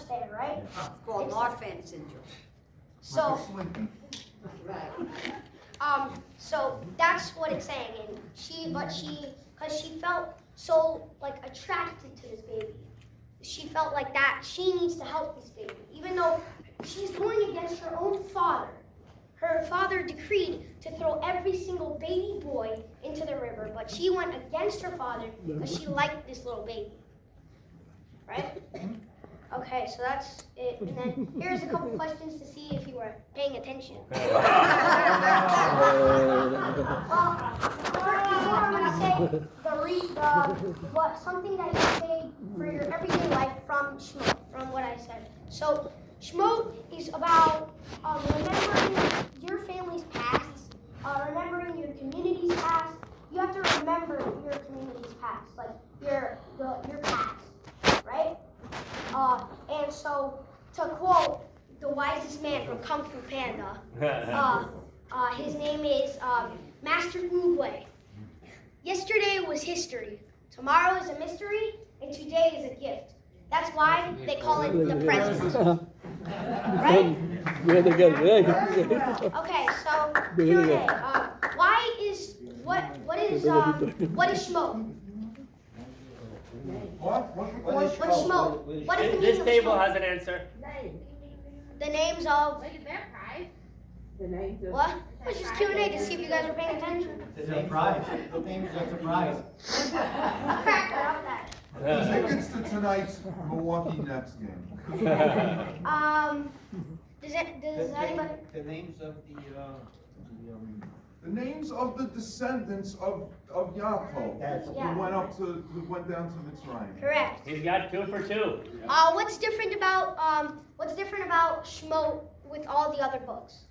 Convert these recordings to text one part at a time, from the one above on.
much there, right? It's called Marfan syndrome. So, Like so that's what it's saying, and because she felt so like attracted to this baby, she felt like that she needs to help this baby, even though she's going against her own father. Her father decreed to throw every single baby boy into the river, but she went against her father because she liked this little baby. Right? Okay, so that's it. And then here's a couple questions to see if you were paying attention. Well, before I'm going to say something that you say for your everyday life from Shmot, from what I said. So Shmot is about remembering your family's past, remembering your community's past. You have to remember your community's past, like your past, right? And so, to quote the wisest man from Kung Fu Panda, his name is Master Oogway. Yesterday was history, tomorrow is a mystery, and today is a gift. That's why they call it the present. Right? Okay, so Q&A. What is Shmot? What's Shmot? What is the This meaning table of Shmot? has an answer. The names of The names of what? It was just Q&A to see if you guys were paying attention. It's a prize. The name is a surprise. Tickets to tonight's Milwaukee Nets game. Does anybody? The names of The names of the descendants of Yaakov who went down to Mitzrayim. Correct. He's got 2 for 2. What's different about Shmot with all the other books?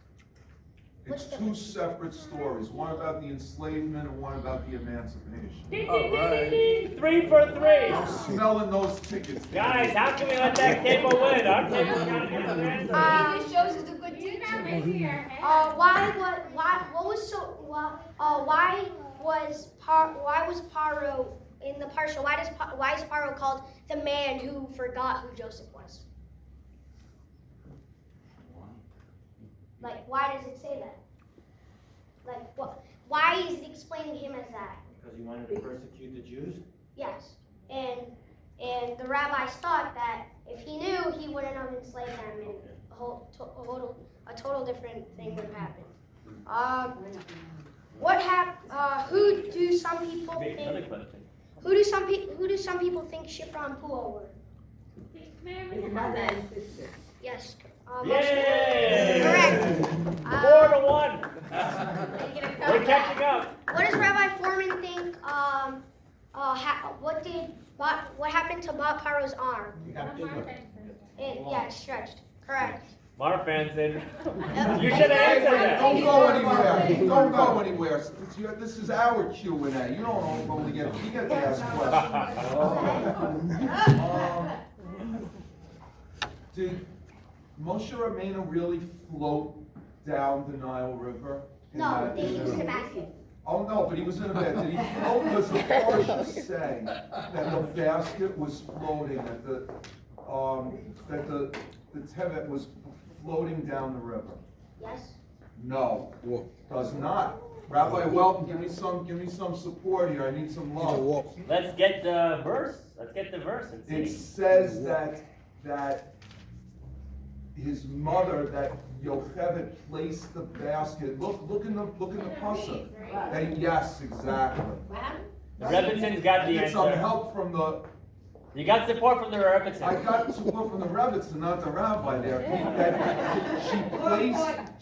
It's two separate stories, one about the enslavement and one about the emancipation. All right. 3 for 3. I'm smelling those tickets. Guys, how can we let that table win? Our table's got to get the answer. This shows it's a good teacher. Why was Paro in the parsha? Why is Paro called the man who forgot who Joseph was? Like, why does it say that? Like, what? Why is it explaining him as that? Because he wanted to persecute the Jews? Yes, and the rabbis thought that if he knew, he wouldn't have enslaved them, and a total different thing would have happened. Who do some people think? Who do some people think Shifra and Puah were? mother and sister. Yes. Yay! Correct. 4 to 1. We're catching up. What does Rabbi Foreman think? What happened to Bob Paro's arm? It stretched. Correct. Marfan's in. You should have answered that. Don't go anywhere. Don't go anywhere. This is our Q&A. You don't only get to ask questions. Did Moshe Rabbeinu really float down the Nile River? No, they used a basket. Oh no, but he was in a bed. Did he float? Does the Parsha say that the basket was floating, that the tevet was floating down the river? Yes. No, does not. Rabbi Welton, give me some support here. I need some love. Let's get the verse. And It see. says that his mother, that Yocheved, placed the basket. Look in the pasuk. And yes, exactly. The Rebbitzins got the Get some answer. help from the. You got support from the I Rebbitzins. got support from the Rebbitzin, not the rabbi there.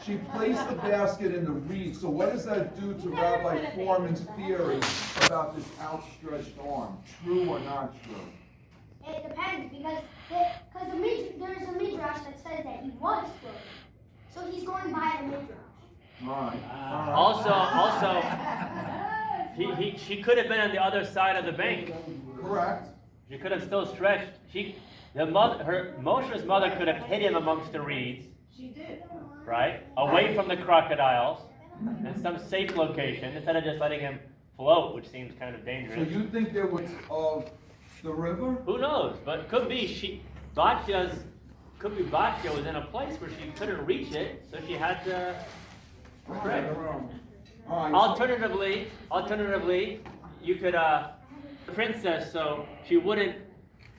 She placed the basket in the reed. So what does that do to Rabbi Foreman's theory about this outstretched arm? True or not true? It depends because there's a midrash that says that he was floating, so he's going by the midrash. All right. Also, she could have been on the other side of the bank. Correct. She could have still stretched. Moshe's mother could have hid him amongst the reeds. She did. Right? Away from the crocodiles, in some safe location, instead of just letting him float, which seems kind of So dangerous. you think there was the river? Who knows? But it could be. Batya's could be Batya was in a place where she couldn't reach it, so she had to pray. All right. Alternatively, you could, the princess, so she wouldn't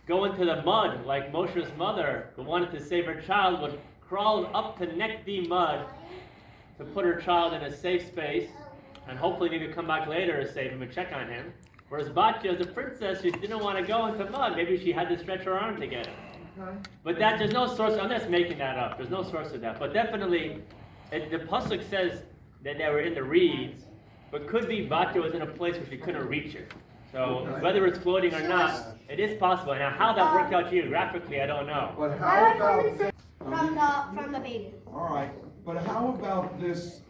go into the mud like Moshe's mother, who wanted to save her child, would crawl up to neck deep mud to put her child in a safe space, and hopefully maybe come back later to save him and check on him. Whereas Batya, as a princess, she didn't want to go into mud. Maybe she had to stretch her arm to get it. But there's no source. I'm just making that up. There's no source of that. But definitely, the pasuk says that they were in the reeds, but could be Batya was in a place where she couldn't reach it. So whether it's floating or not, it is possible. Now how that worked out geographically, I don't know. But how about this? From the baby. All right, but how about this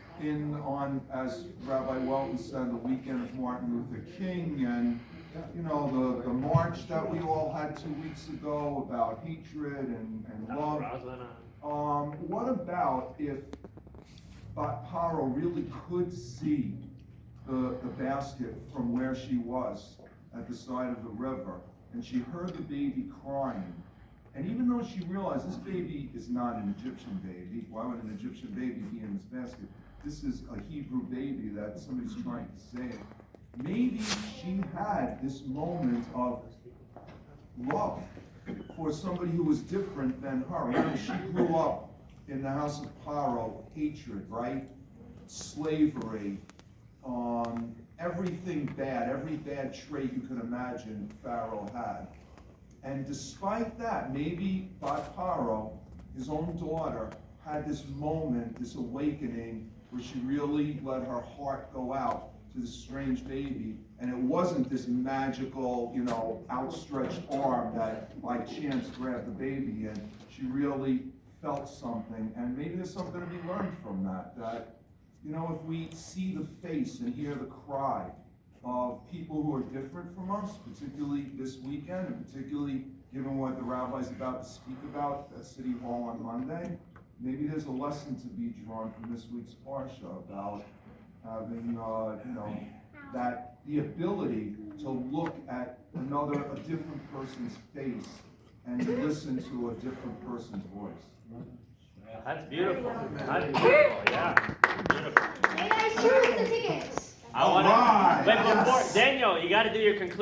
as Rabbi Welton said, the weekend of Martin Luther King, and you know the march that we all had 2 weeks ago about hatred and love. What about if Paro really could see the basket from where she was at the side of the river, and she heard the baby crying? And even though she realized this baby is not an Egyptian baby, why would an Egyptian baby be in this basket? This is a Hebrew baby that somebody's trying to save. Maybe she had this moment of love for somebody who was different than her. You know, she grew up in the house of Paro, hatred, right? Slavery, everything bad, every bad trait you could imagine Pharaoh had. And despite that, maybe Paro, his own daughter, had this moment, this awakening, where she really let her heart go out to this strange baby, and it wasn't this magical, you know, outstretched arm that by chance grabbed the baby, and she really felt something. And maybe there's something to be learned from that, you know, if we see the face and hear the cry of people who are different from us, particularly this weekend, and particularly given what the rabbi's about to speak about at City Hall on Monday, maybe there's a lesson to be drawn from this week's parsha about having, you know, that the ability to look at a different person's face and listen to a different person's voice. That's beautiful. That's beautiful. Yeah. Beautiful. Hey guys, who are the tickets? I want to. But before Daniel, you got to do your conclusion.